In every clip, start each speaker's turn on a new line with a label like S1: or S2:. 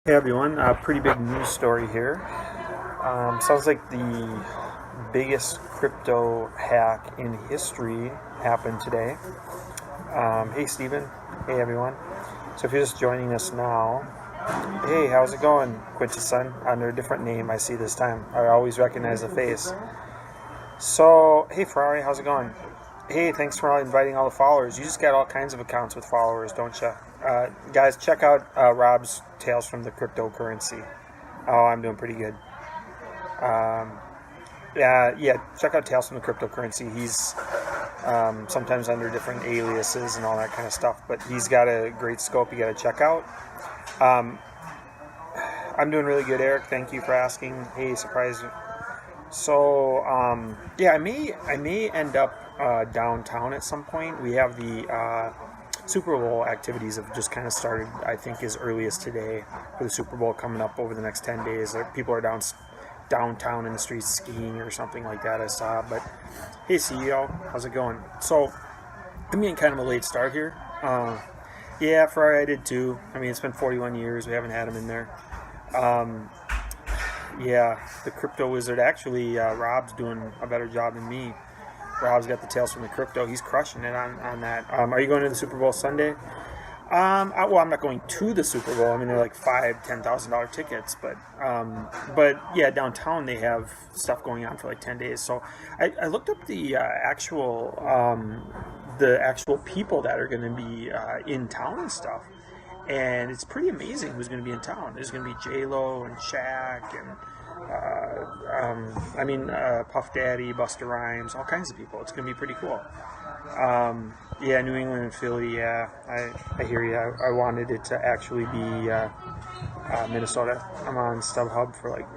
S1: Hey everyone, pretty big news story here. Sounds like the biggest crypto hack in history happened today. Hey Steven, hey everyone. So if you're just joining us now, hey, how's it going, Quintus son? Under a different name I see this time. I always recognize the face. So, hey Ferrari, how's it going? Hey, thanks for inviting all the followers. You just got all kinds of accounts with followers, don't you? Guys, check out Rob's Tales from the Cryptocurrency. Oh, I'm doing pretty good. Um, yeah, check out Tales from the Cryptocurrency. He's sometimes under different aliases and all that kind of stuff, but he's got a great scope you got to check out. Um, I'm doing really good, Eric. Thank you for asking. Hey, surprise. So, yeah, I may end up downtown at some point. We have the Super Bowl activities have just kind of started, I think, as early as today for the Super Bowl coming up over the next 10 days. People are downtown in the streets skiing or something like that, I saw. But hey, CEO, how's it going? So, I'm getting kind of a late start here. Yeah, Ferrari, I did too. I mean, it's been 41 years. We haven't had him in there. Um, yeah, the crypto wizard. Actually, Rob's doing a better job than me. Rob's got the Tales from the Crypto. He's crushing it on that. Are you going to the Super Bowl Sunday? Well, I'm not going to the Super Bowl. I mean, they're like $5,000-$10,000 tickets, but yeah, downtown they have stuff going on for like 10 days. So I looked up the actual people that are going to be in town and stuff, and it's pretty amazing who's going to be in town. There's going to be J Lo and Shaq and Puff Daddy, Busta Rhymes, all kinds of people. It's going to be pretty cool. Yeah, New England and Philly. Yeah, I hear you. I wanted it to actually be Minnesota. I'm on StubHub for like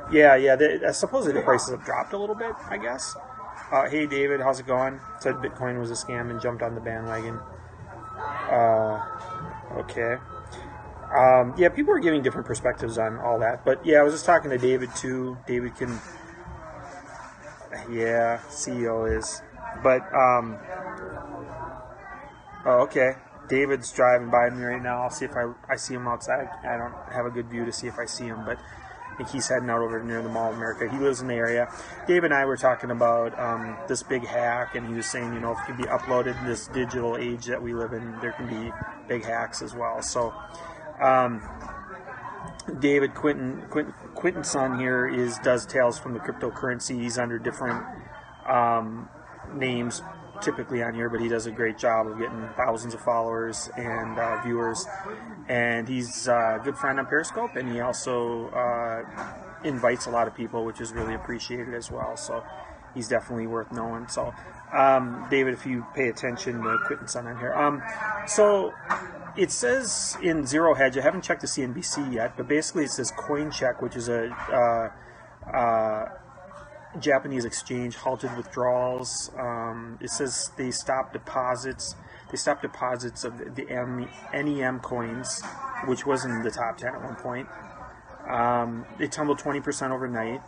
S1: supposedly the prices have dropped a little bit, I guess. Hey David, how's it going? Said Bitcoin was a scam and jumped on the bandwagon. Okay. Yeah, people are giving different perspectives on all that. But yeah, I was just talking to David too. David can, yeah, CEO is. But, oh, okay. David's driving by me right now. I'll see if I see him outside. I don't have a good view to see if I see him, but I think he's heading out over near the Mall of America. He lives in the area. Dave and I were talking about this big hack, and he was saying, if it can be uploaded in this digital age that we live in, there can be big hacks as well. So, David Quinton's son here does Tales from the Cryptocurrency. He's under different names typically on here, but he does a great job of getting thousands of followers and viewers. And he's a good friend on Periscope, and he also invites a lot of people, which is really appreciated as well. So he's definitely worth knowing. So, David, if you pay attention to Quinton's son on here. So it says in Zero Hedge, I haven't checked the CNBC yet, but basically it says CoinCheck, which is a Japanese exchange, halted withdrawals. It says they stopped deposits. They stopped deposits of the NEM coins, which was in the top 10 at one point. They tumbled 20% overnight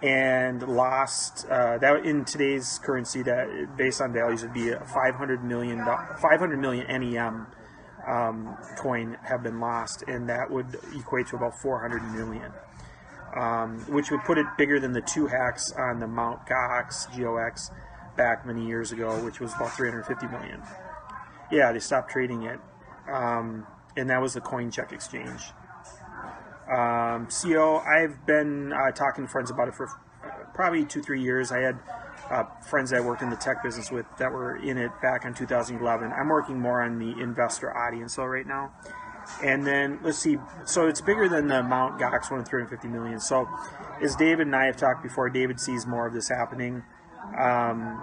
S1: and lost that in today's currency, that based on values would be 500 million NEM coin have been lost, and that would equate to about 400 million, which would put it bigger than the two hacks on the Mt. GOX back many years ago, which was about 350 million. Yeah, they stopped trading it, and that was the CoinCheck exchange. CO, I've been talking to friends about it for probably 2-3 years. I had friends that I worked in the tech business with that were in it back in 2011. I'm working more on the investor audience though right now. And then let's see. So it's bigger than the Mt. Gox one of 350 million. So as David and I have talked before, David sees more of this happening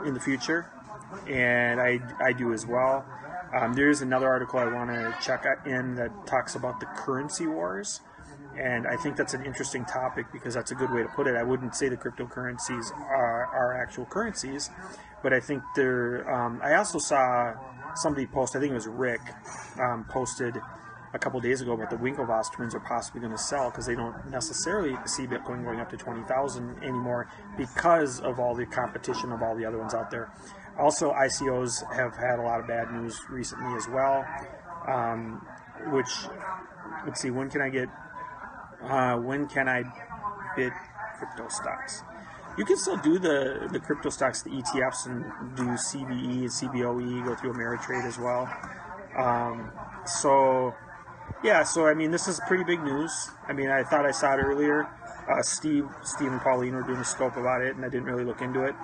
S1: in the future, and I do as well. There is another article I want to check in that talks about the currency wars. And I think that's an interesting topic because that's a good way to put it. I wouldn't say the cryptocurrencies are actual currencies, but I think they're. I also saw somebody post, I think it was Rick, posted a couple days ago about the Winklevoss twins are possibly going to sell because they don't necessarily see Bitcoin going up to 20,000 anymore because of all the competition of all the other ones out there. Also, ICOs have had a lot of bad news recently as well, which let's see, when can I bid crypto stocks? You can still do the crypto stocks, the ETFs, and do CBE and CBOE, go through Ameritrade as well. So I mean, this is pretty big news. I mean, I thought I saw it earlier. Steve and Pauline were doing a scope about it, and I didn't really look into it.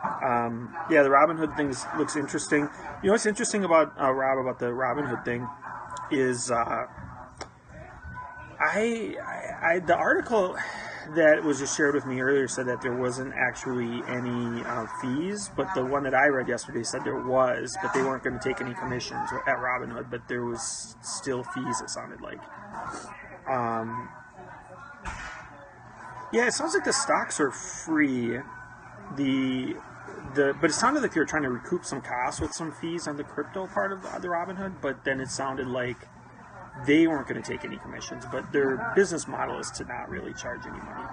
S1: The Robinhood thing looks interesting. You know what's interesting about Rob, about the Robinhood thing is the article that was just shared with me earlier said that there wasn't actually any fees, but the one that I read yesterday said there was, but they weren't going to take any commissions at Robinhood, but there was still fees, it sounded like. It sounds like the stocks are free. But it sounded like they were trying to recoup some costs with some fees on the crypto part of the Robinhood, but then it sounded like they weren't going to take any commissions, but their business model is to not really charge any money.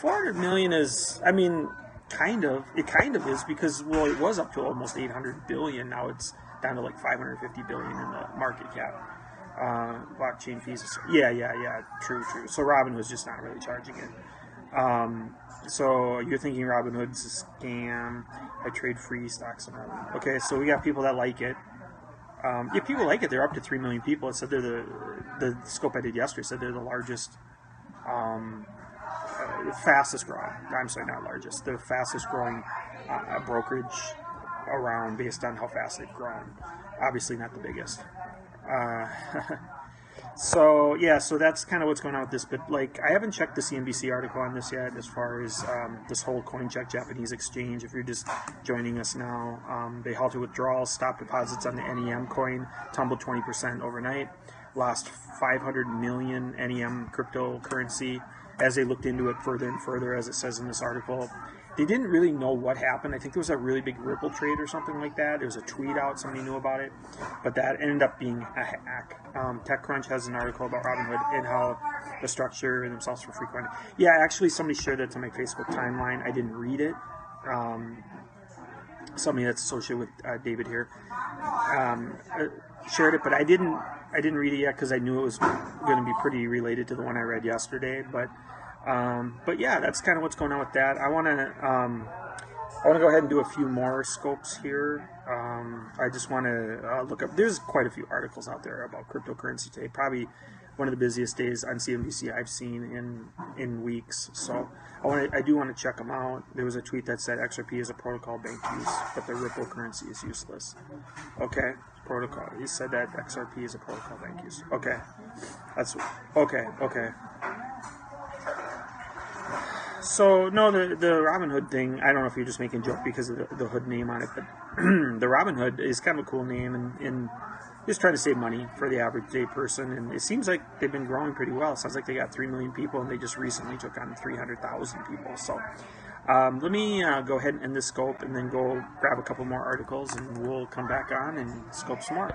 S1: 400 million is, I mean, kind of is, because, well, it was up to almost 800 billion. Now it's down to like 550 billion in the market cap. Blockchain fees. True. So Robinhood's just not really charging it. So you're thinking Robinhood's a scam. I trade free stocks on Robinhood. Okay, so we got people that like it. People like it. They're up to 3 million people. It said they're the scope I did yesterday said they're the largest, fastest growing. I'm sorry, not largest. They're the fastest growing brokerage around based on how fast they've grown. Obviously, not the biggest. So that's kind of what's going on with this. But like, I haven't checked the CNBC article on this yet, as far as this whole CoinCheck Japanese exchange. If you're just joining us now, they halted withdrawals, stopped deposits on the NEM coin, tumbled 20% overnight, lost 500 million NEM cryptocurrency as they looked into it further and further, as it says in this article. They didn't really know what happened. I think there was a really big Ripple trade or something like that. There was a tweet out, somebody knew about it, but that ended up being a hack. TechCrunch has an article about Robinhood and how the structure themselves for free coin. Yeah, actually somebody shared that to my Facebook timeline. I didn't read it. Somebody that's associated with David here shared it, but I didn't read it yet because I knew it was going to be pretty related to the one I read yesterday. But yeah, that's kind of what's going on with that. I want to go ahead and do a few more scopes here. I just want to look up. There's quite a few articles out there about cryptocurrency today. Probably one of the busiest days on CNBC I've seen in weeks. So I do want to check them out. There was a tweet that said XRP is a protocol bank use, but the Ripple currency is useless. Okay, protocol. He said that XRP is a protocol bank use. Okay, that's okay. So, no, the Robinhood thing, I don't know if you're just making a joke because of the hood name on it, but the Robinhood is kind of a cool name, and just trying to save money for the average day person, and it seems like they've been growing pretty well. It sounds like they got 3 million people, and they just recently took on 300,000 people. So let me go ahead and end this scope, and then go grab a couple more articles, and we'll come back on and scope some more.